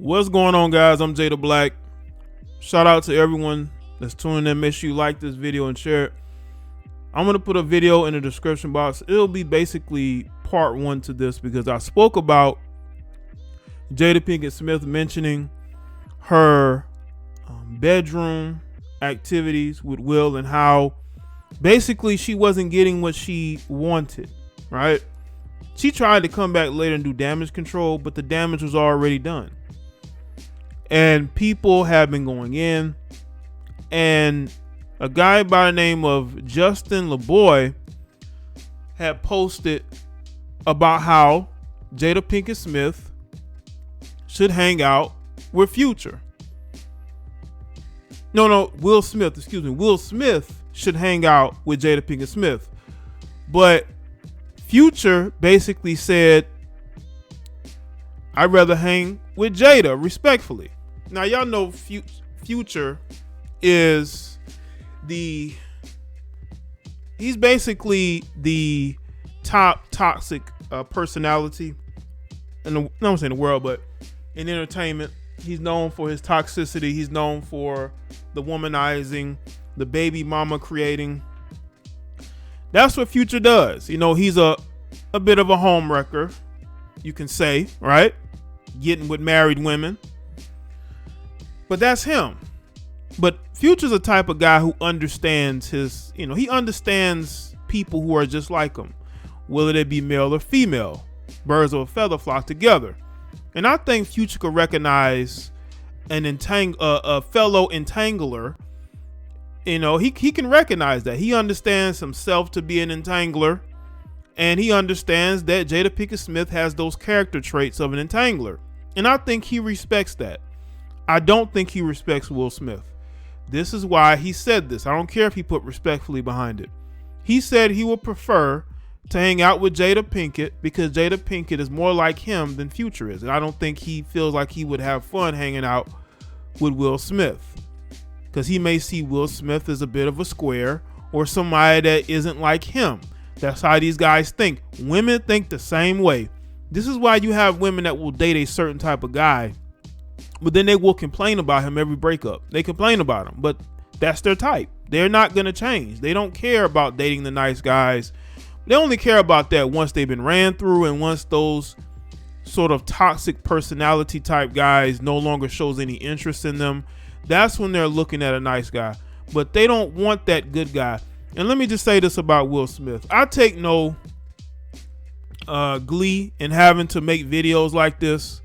What's going on, guys? I'm Jada Black. Shout out to everyone that's tuning in. Make sure you like this video and share it. I'm going to put a video in the description box. It'll be basically part one to this because I spoke about Jada Pinkett Smith mentioning her bedroom activities with Will and how basically she wasn't getting what she wanted, right? She tried to come back later and do damage control, but the damage was already done. And people have been going in, and a guy by the name of Justin LeBoy had posted about how Jada Pinkett Smith should hang out with Future. Will Smith, excuse me. Will Smith should hang out with Jada Pinkett Smith. But Future basically said, I'd rather hang with Jada, respectfully. Now, y'all know Future is he's basically the top toxic personality in the, not saying the world, but in entertainment. He's known for his toxicity. He's known for the womanizing, the baby mama creating. That's what Future does. You know, he's a bit of a home wrecker, you can say, right? Getting with married women. But that's him. But Future's a type of guy who understands he understands people who are just like him, whether they be male or female. Birds of a feather flock together. And I think Future could recognize a fellow entangler. You know, he can recognize that. He understands himself to be an entangler. And he understands that Jada Pinkett Smith has those character traits of an entangler. And I think he respects that. I don't think he respects Will Smith. This is why he said this. I don't care if he put respectfully behind it. He said he would prefer to hang out with Jada Pinkett because Jada Pinkett is more like him than Future is. And I don't think he feels like he would have fun hanging out with Will Smith, because he may see Will Smith as a bit of a square or somebody that isn't like him. That's how these guys think. Women think the same way. This is why you have women that will date a certain type of guy, but then they will complain about him every breakup. They complain about him, but that's their type. They're not going to change. They don't care about dating the nice guys. They only care about that once they've been ran through, and once those sort of toxic personality type guys no longer shows any interest in them. That's when they're looking at a nice guy, but they don't want that good guy. And let me just say this about Will Smith. I take no glee in having to make videos like this,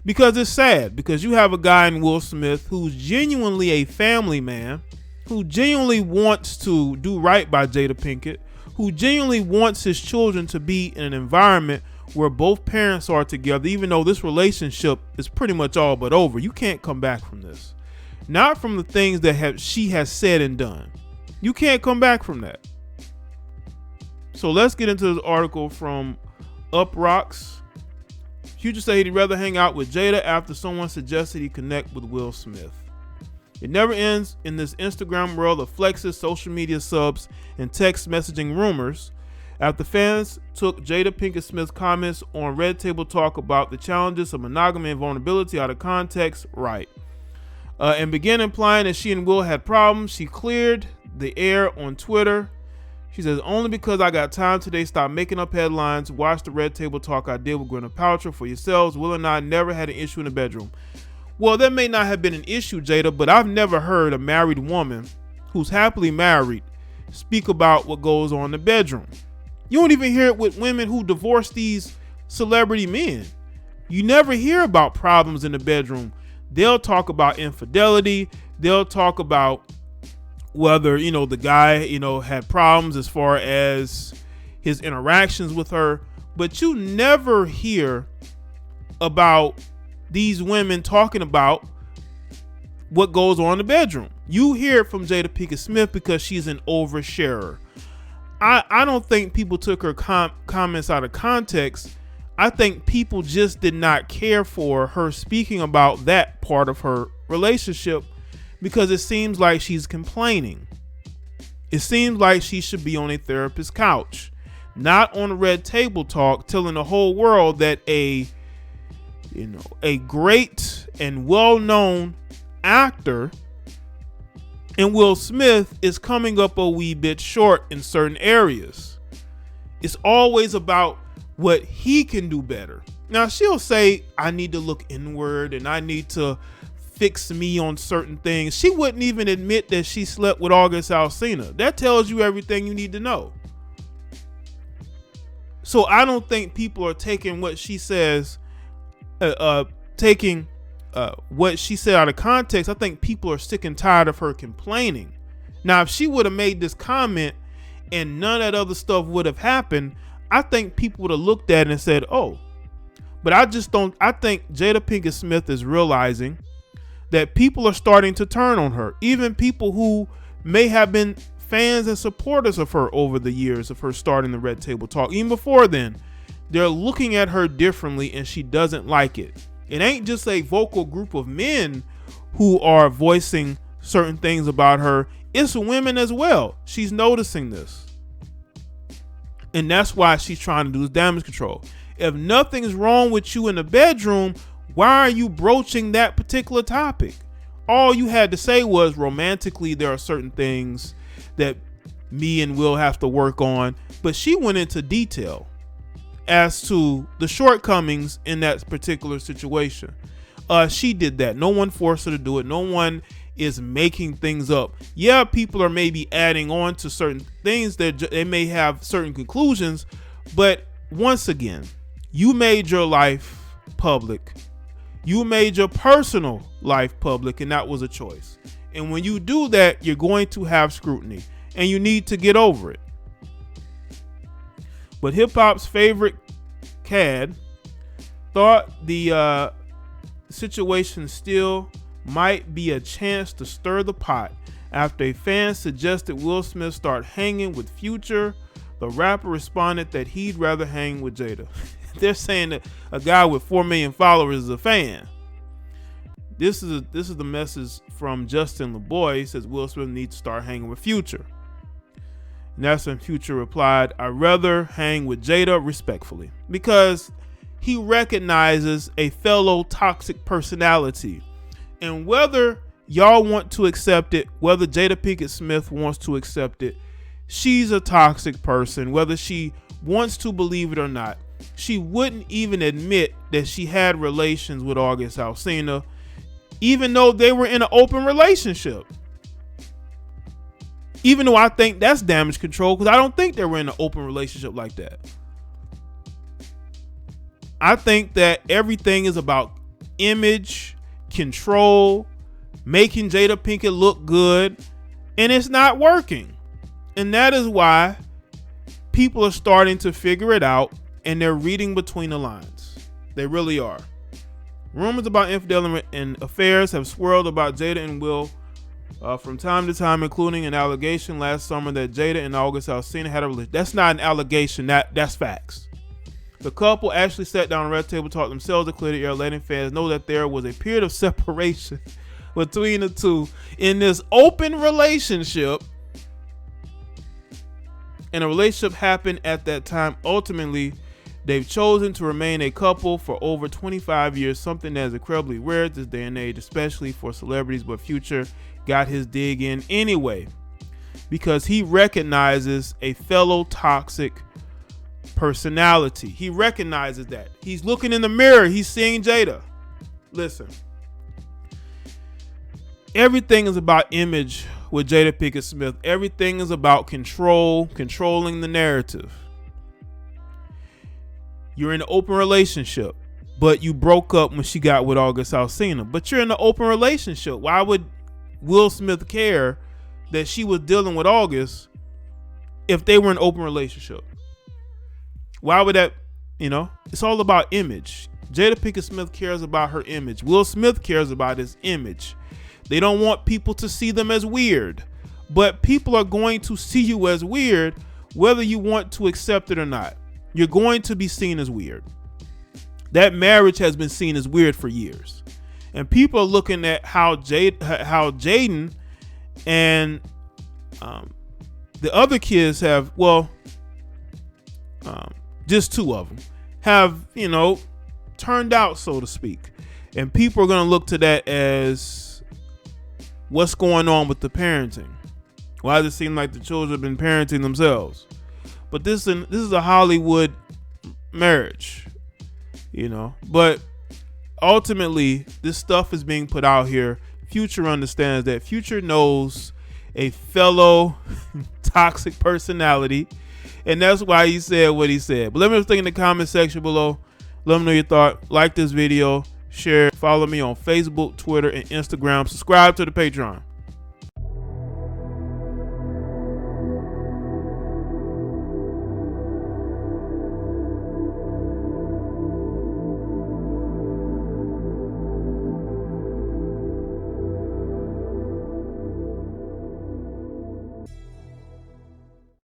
because it's sad, because you have a guy in Will Smith who's genuinely a family man, who genuinely wants to do right by Jada Pinkett, who genuinely wants his children to be in an environment where both parents are together, even though this relationship is pretty much all but over. You can't come back from this. Not from the things that she has said and done. You can't come back from that. So let's get into this article from Up Rocks. Future said he'd rather hang out with Jada after someone suggested he connect with Will Smith. It never ends in this Instagram world of flexes, social media subs, and text messaging rumors. After fans took Jada Pinkett Smith's comments on Red Table Talk about the challenges of monogamy and vulnerability out of context, right, and began implying that she and Will had problems, she cleared the air on Twitter. She says, only because I got time today, stop making up headlines. Watch the Red Table Talk I did with Gwyneth Paltrow for yourselves. Will and I never had an issue in the bedroom. Well, that may not have been an issue, Jada, but I've never heard a married woman who's happily married speak about what goes on in the bedroom. You don't even hear it with women who divorce these celebrity men. You never hear about problems in the bedroom. They'll talk about infidelity. They'll talk about whether, the guy, had problems as far as his interactions with her. But you never hear about these women talking about what goes on in the bedroom. You hear it from Jada Pinkett Smith because she's an oversharer. I don't think people took her comments out of context. I think people just did not care for her speaking about that part of her relationship, because it seems like she's complaining. It seems like she should be on a therapist's couch, not on Red Table Talk, telling the whole world that a great and well-known actor, and Will Smith is coming up a wee bit short in certain areas. It's always about what he can do better. Now, she'll say, I need to look inward and I need to fix me on certain things. She wouldn't even admit that she slept with August Alsina. That tells you everything you need to know. So I don't think people are taking what she says, what she said out of context. I think people are sick and tired of her complaining. Now, if she would have made this comment and none of that other stuff would have happened, I think people would have looked at it and said, oh. But I think Jada Pinkett Smith is realizing that people are starting to turn on her. Even people who may have been fans and supporters of her over the years of her starting the Red Table Talk. Even before then, they're looking at her differently and she doesn't like it. It ain't just a vocal group of men who are voicing certain things about her. It's women as well. She's noticing this. And that's why she's trying to do this damage control. If nothing's wrong with you in the bedroom, why are you broaching that particular topic? All you had to say was, romantically, there are certain things that me and Will have to work on. But she went into detail as to the shortcomings in that particular situation. She did that. No one forced her to do it. No one is making things up. Yeah, people are maybe adding on to certain things that they may have certain conclusions. But once again, you made your life public. You made your personal life public, and that was a choice. And when you do that, you're going to have scrutiny, and you need to get over it. But hip-hop's favorite cad thought the situation still might be a chance to stir the pot after a fan suggested Will Smith start hanging with Future. The rapper responded that he'd rather hang with Jada. They're saying that a guy with 4 million followers is a fan. This is the message from Justin LeBoy. He says Will Smith needs to start hanging with Future. And that's when Future replied, I'd rather hang with Jada respectfully, because he recognizes a fellow toxic personality. And whether y'all want to accept it, whether Jada Pinkett Smith wants to accept it, she's a toxic person. Whether she wants to believe it or not, she wouldn't even admit that she had relations with August Alsina, even though they were in an open relationship. Even though I think that's damage control, because I don't think they were in an open relationship like that. I think that everything is about image, control, making Jada Pinkett look good, and it's not working. And that is why people are starting to figure it out, and they're reading between the lines. They really are. Rumors about infidelity and affairs have swirled about Jada and Will from time to time, including an allegation last summer that Jada and August Alsina had a relationship. That's not an allegation. That's facts. The couple actually sat down on Red Table Talk themselves to clear the air, letting fans know that there was a period of separation between the two in this open relationship. And a relationship happened at that time. Ultimately, they've chosen to remain a couple for over 25 years, something that is incredibly rare at this day and age, especially for celebrities. But Future got his dig in anyway, because he recognizes a fellow toxic personality. He recognizes that. He's looking in the mirror. He's seeing Jada. Listen, everything is about image with Jada Pinkett Smith. Everything is about controlling the narrative. You're in an open relationship, but you broke up when she got with August Alsina. But you're in an open relationship. Why would Will Smith care that she was dealing with August if they were in an open relationship? Why would that, it's all about image. Jada Pinkett Smith cares about her image. Will Smith cares about his image. They don't want people to see them as weird, but people are going to see you as weird whether you want to accept it or not. You're going to be seen as weird. That marriage has been seen as weird for years. And people are looking at how Jaden and the other kids have, just two of them have, turned out, so to speak. And people are going to look to that as what's going on with the parenting. Why does it seem like the children have been parenting themselves? But this is a Hollywood marriage, you know. But ultimately, this stuff is being put out here. Future understands that. Future knows a fellow toxic personality, and that's why he said what he said. But let me know what you think in the comment section below. Let me know your thought. Like this video, share, follow me on Facebook, Twitter, and Instagram. Subscribe to the Patreon.